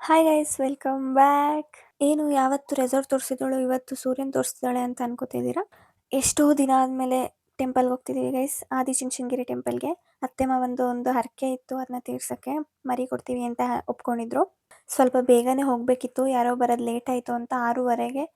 Hi guys welcome back. ಏನು ಯಾವತ್ತು resort ತೋರಿಸಿದಳು ಇವತ್ತು ಸೂರ್ಯನ್ ತೋರಿಸ್ತಿದ್ದಾಳೆ ಅಂತ ಅನ್ಕೋತಿದ್ದೀರಾ? ಎಷ್ಟೋ ದಿನ ಆದಮೇಲೆ ಟೆಂಪಲ್ಗೆ ಹೋಗ್ತಿದ್ದೀವಿ ಗೈಸ್, ಆದಿಚುಂಚನಗಿರಿ ಟೆಂಪಲ್ಗೆ. ಅತ್ತೆ ಮಾವಂದು ಒಂದು ಹರಕೆ ಇತ್ತು, ಅದನ್ನ ತೀರ್ಸೋಕ್ಕೆ ಮರಿ ಕೊಡ್ತೀವಿ ಅಂತ ಒಪ್ಕೊಂಡಿದ್ರು. ಸ್ವಲ್ಪ ಬೇಗನೆ ಹೋಗಬೇಕಿತ್ತು, ಯಾರೋ ಬರೋದು ಲೇಟ್ ಆಯಿತು ಅಂತ 6:30ಗೆ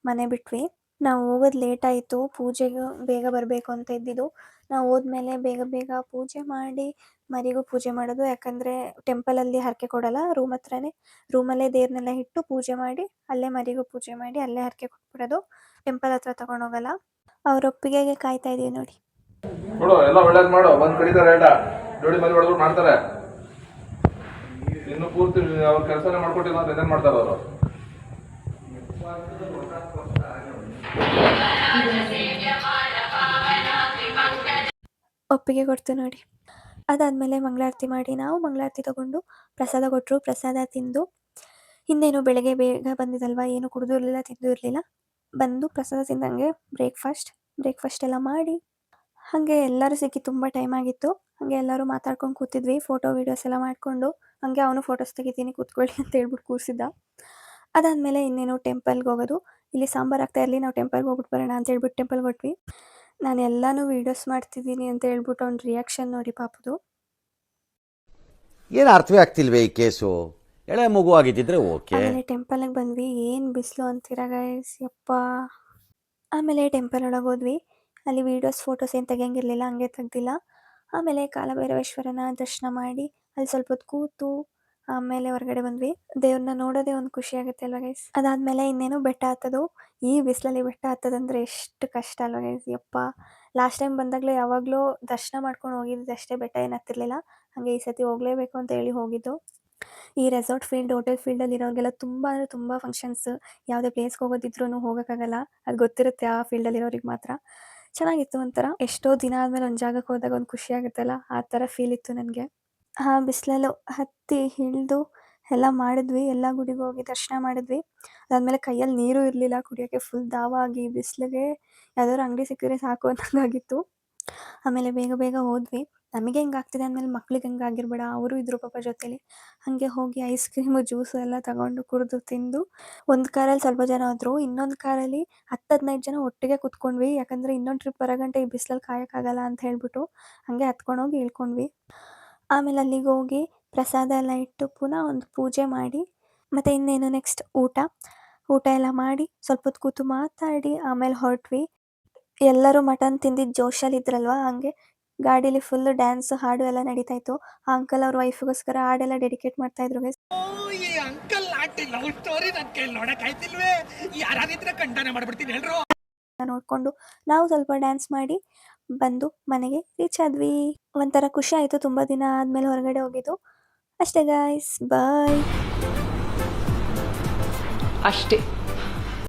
ಮನೆ ಬಿಟ್ವಿ. ನಾವು ಹೋಗೋದು ಲೇಟ್ ಆಯಿತು, ಪೂಜೆಗೆ ಬೇಗ ಬರಬೇಕು ಅಂತ ಇದ್ದಿದ್ದು. ನಾವು ಹೋದ್ಮೇಲೆ ಬೇಗ ಬೇಗ ಪೂಜೆ ಮಾಡಿ ಮರಿಗೂ ಪೂಜೆ ಮಾಡೋದು, ಯಾಕಂದರೆ ಟೆಂಪಲಲ್ಲಿ ಹರಕೆ ಕೊಡಲ್ಲ, ರೂಮ್ ಹತ್ರನೇ ರೂಮಲ್ಲೇ ದೇವ್ರನ್ನೆಲ್ಲ ಇಟ್ಟು ಪೂಜೆ ಮಾಡಿ ಅಲ್ಲೇ ಮರಿಗೂ ಪೂಜೆ ಮಾಡಿ ಅಲ್ಲೇ ಹರಕೆ ಕೊಟ್ಬಿಡೋದು, ಟೆಂಪಲ್ ಹತ್ರ ತಗೊಂಡೋಗಲ್ಲ. ಅವ್ರ ಒಪ್ಪಿಗೆಗೆ ಕಾಯ್ತಾ ಇದೀವಿ ನೋಡಿ. ಎಲ್ಲ ಒಳ್ಳೇದು ಮಾಡು, ಬಂದು ಕಡಿತಾರೆ ಎಲ್ಲ ಜೋಡಿ ಮರಿ ಹೊಡೆದ್ಬಿಟ್ಟು ಮಾಡ್ತಾರೆ. ಇನ್ನು ಪೂರ್ತಿ ಅವ್ರ ಕೆಲಸನೇ ಮಾಡ್ಕೊಟ್ಟಿಲ್ಲ ಅಂತ ಏನೇನು ಮಾಡ್ತಾರೆ ಅವರು. ಒಪ್ಪಿಗೆ ಕೊಡ್ತು ನೋಡಿ. ಅದಾದಮೇಲೆ ಮಂಗಳಾರತಿ ಮಾಡಿ ನಾವು ಮಂಗಳಾರತಿ ತಗೊಂಡು ಪ್ರಸಾದ ಕೊಟ್ಟರು, ಪ್ರಸಾದ ತಿಂದು ಇನ್ನೇನು ಬೆಳಗ್ಗೆ ಬೇಗ ಬಂದಿದ್ದಲ್ವ, ಏನು ಕುಡಿದು ಇರಲಿಲ್ಲ ತಿಂದು ಇರಲಿಲ್ಲ. ಬಂದು ಪ್ರಸಾದ ತಿಂದಂಗೆ ಬ್ರೇಕ್ಫಾಸ್ಟ್ ಎಲ್ಲ ಮಾಡಿ ಹಾಗೆ ಎಲ್ಲರೂ ಸಿಕ್ಕಿ ತುಂಬ ಟೈಮ್ ಆಗಿತ್ತು. ಹಾಗೆ ಎಲ್ಲರೂ ಮಾತಾಡ್ಕೊಂಡು ಕೂತಿದ್ವಿ, ಫೋಟೋ ವೀಡಿಯೋಸ್ ಎಲ್ಲ ಮಾಡಿಕೊಂಡು. ಹಾಗೆ ಅವನು ಫೋಟೋಸ್ ತೆಗಿತೀನಿ ಕೂತ್ಕೊಳ್ಳಿ ಅಂತ ಹೇಳ್ಬಿಟ್ಟು ಕೂರಿಸಿದ್ದ. ಅದಾದಮೇಲೆ ಇನ್ನೇನು ಟೆಂಪಲ್ಗೆ ಹೋಗೋದು. ಇಲ್ಲಿ ಸಾಂಬಾರು ಆಗ್ತಾ ಇರಲಿ, ನಾವು ಟೆಂಪಲ್ಗೆ ಹೋಗ್ಬಿಟ್ಟು ಬರೋಣ ಅಂತ ಹೇಳ್ಬಿಟ್ಟು ಟೆಂಪಲ್ಗೆ ಹೊಟ್ವಿ. ನಾನು ಎಲ್ಲನೂ ವೀಡಿಯೋಸ್ ಮಾಡ್ತಿದ್ದೀನಿ ಅಂತ ಹೇಳ್ಬಿಟ್ಟು ಅವ್ನ ರಿಯಾಕ್ಷನ್ ನೋಡಿ ಪಾಪದು. ಏನು ಅರ್ಥವೇ ಆಗ್ತಿಲ್ವೇ ಈ ಕೇಸು? ಎಳೆ ಮಗು ಆಗಿದ್ದಿದ್ರೆ ಓಕೆ. ಆಮೇಲೆ ಟೆಂಪಲ್ಗೆ ಬಂದ್ವಿ, ಏನು ಬಿಸಿಲು ಅಂತೀರಾ ಗೈಸ್, ಯಪ್ಪ. ಆಮೇಲೆ ಟೆಂಪಲ್ ಒಳಗೆ ಹೋದ್ವಿ, ಅಲ್ಲಿ ವೀಡಿಯೋಸ್ ಫೋಟೋಸ್ ಏನು ತೆಗಿಯಂಗಿರಲಿಲ್ಲ, ಹಂಗೆ ತೆಗ್ದಿಲ್ಲ. ಆಮೇಲೆ ಕಾಲಭೈರವೇಶ್ವರನ ದರ್ಶನ ಮಾಡಿ ಅಲ್ಲಿ ಸ್ವಲ್ಪ ಹೊತ್ತು ಕೂತು ಆಮೇಲೆ ಹೊರಗಡೆ ಬಂದ್ವಿ. ದೇವ್ರನ್ನ ನೋಡೋದೇ ಒಂದು ಖುಷಿ ಆಗುತ್ತೆ ಅಲ್ವ ಗೈಸ್. ಅದಾದಮೇಲೆ ಇನ್ನೇನು ಬೆಟ್ಟ ಹತ್ತೋದು. ಈ ಬಿಸಿಲಲ್ಲಿ ಬೆಟ್ಟ ಹತ್ತೋದಂದರೆ ಎಷ್ಟು ಕಷ್ಟ ಅಲ್ವ ಗೈಸ್, ಯಪ್ಪ. ಲಾಸ್ಟ್ ಟೈಮ್ ಬಂದಾಗಲೇ ಯಾವಾಗಲೂ ದರ್ಶನ ಮಾಡ್ಕೊಂಡು ಹೋಗಿದ್ದು ಅಷ್ಟೇ, ಬೆಟ್ಟ ಏನು ಹತ್ತಿರಲಿಲ್ಲ. ಹಾಗೆ ಈ ಸತಿ ಹೋಗಲೇಬೇಕು ಅಂತ ಹೇಳಿ ಹೋಗಿದ್ದು. ಈ ರೆಸಾರ್ಟ್ ಫೀಲ್ಡ್, ಹೋಟೆಲ್ ಫೀಲ್ಡಲ್ಲಿ ಇರೋರಿಗೆಲ್ಲ ತುಂಬ ಅಂದರೆ ತುಂಬ ಫಂಕ್ಷನ್ಸ್, ಯಾವುದೇ ಪ್ಲೇಸ್ಗೆ ಹೋಗೋದಿದ್ರೂ ಹೋಗೋಕ್ಕಾಗಲ್ಲ, ಅದು ಗೊತ್ತಿರುತ್ತೆ ಆ ಫೀಲ್ಡಲ್ಲಿರೋರಿಗೆ ಮಾತ್ರ. ಚೆನ್ನಾಗಿತ್ತು ಒಂಥರ. ಎಷ್ಟೋ ದಿನ ಆದಮೇಲೆ ಒಂದು ಜಾಗಕ್ಕೆ ಹೋದಾಗ ಒಂದು ಖುಷಿ ಆಗುತ್ತಲ್ಲ, ಆ ಥರ ಫೀಲ್ ಇತ್ತು ನನಗೆ. ಬಿಸಿಲಲ್ಲೂ ಹತ್ತಿ ಇಳಿದು ಎಲ್ಲ ಮಾಡಿದ್ವಿ, ಎಲ್ಲ ಗುಡಿಗೆ ಹೋಗಿ ದರ್ಶನ ಮಾಡಿದ್ವಿ. ಅದಾದಮೇಲೆ ಕೈಯಲ್ಲಿ ನೀರು ಇರಲಿಲ್ಲ ಕುಡಿಯೋಕ್ಕೆ, ಫುಲ್ ದಾವ ಆಗಿ ಬಿಸಿಲಿಗೆ ಯಾವ್ದಾದ್ರು ಅಂಗಡಿ ಸಿಕ್ಕಿದ್ರೆ ಸಾಕು ಅನ್ನೋಂಗಾಗಿತ್ತು. ಆಮೇಲೆ ಬೇಗ ಬೇಗ ಹೋದ್ವಿ. ನಮಗೆ ಹೆಂಗೆ ಆಗ್ತಿದೆ ಅಂದಮೇಲೆ ಮಕ್ಳಿಗೆ ಹಂಗೆ ಆಗಿರಬೇಡ, ಅವರು ಇದ್ರು ಪಾಪ ಜೊತೇಲಿ. ಹಾಗೆ ಹೋಗಿ ಐಸ್ ಕ್ರೀಮು ಜ್ಯೂಸು ಎಲ್ಲ ತಗೊಂಡು ಕುಡಿದು ತಿಂದು ಒಂದು ಕಾರಲ್ಲಿ ಸ್ವಲ್ಪ ಜನ ಹೋದ್ರು, ಇನ್ನೊಂದು ಕಾರಲ್ಲಿ 10-15 ಜನ ಒಟ್ಟಿಗೆ ಕೂತ್ಕೊಂಡ್ವಿ. ಯಾಕಂದರೆ ಇನ್ನೊಂದು ಟ್ರಿಪ್ ಬರೋ ಗಂಟೆ ಈ ಬಿಸಿಲಲ್ಲಿ ಕಾಯೋಕ್ಕಾಗಲ್ಲ ಅಂತ ಹೇಳ್ಬಿಟ್ಟು ಹಾಗೆ ಹತ್ಕೊಂಡೋಗಿ ಇಳ್ಕೊಂಡ್ವಿ. ಆಮೇಲೆ ಅಲ್ಲಿಗೆ ಹೋಗಿ ಪ್ರಸಾದ ಎಲ್ಲ ಇಟ್ಟು ಪುನಃ ಒಂದು ಪೂಜೆ ಮಾಡಿ ಮತ್ತು ಇನ್ನೇನು ನೆಕ್ಸ್ಟ್ ಊಟ ಎಲ್ಲ ಮಾಡಿ ಸ್ವಲ್ಪ ಹೊತ್ತು ಕೂತು ಮಾತಾಡಿ ಆಮೇಲೆ ಹೊರಟ್ವಿ. ಎಲ್ಲರೂ ಮಟನ್ ತಿಂದಿದ್ದು ಜೋಶಲ್ಲಿದ್ರಲ್ವ, ಹಾಗೆ ಗಾಡೀಲಿ ಫುಲ್ ಡ್ಯಾನ್ಸ್ ಹಾಡು ಎಲ್ಲ ನಡೀತಾ ಇತ್ತು. ಆ ಅಂಕಲ್ ಅವ್ರ ವೈಫಿಗೋಸ್ಕರ ಹಾಡೆಲ್ಲ ಡೆಡಿಕೇಟ್ ಮಾಡ್ತಾ ಇದ್ರು ಗೈಸ್. ನೋಡ್ಕೊಂಡು ನಾವು ಸ್ವಲ್ಪ ಡ್ಯಾನ್ಸ್ ಮಾಡಿ ಬಂದು ಮನೆಗೆ ರೀಚ್ ಆದ್ವಿ. ಒಂಥರ ಖುಷಿ ಆಯಿತು, ತುಂಬ ದಿನ ಆದಮೇಲೆ ಹೊರಗಡೆ ಹೋಗಿದ್ದು. ಅಷ್ಟೇ ಗಾಯ್ಸ್, ಬಾಯ್. ಅಷ್ಟೇ.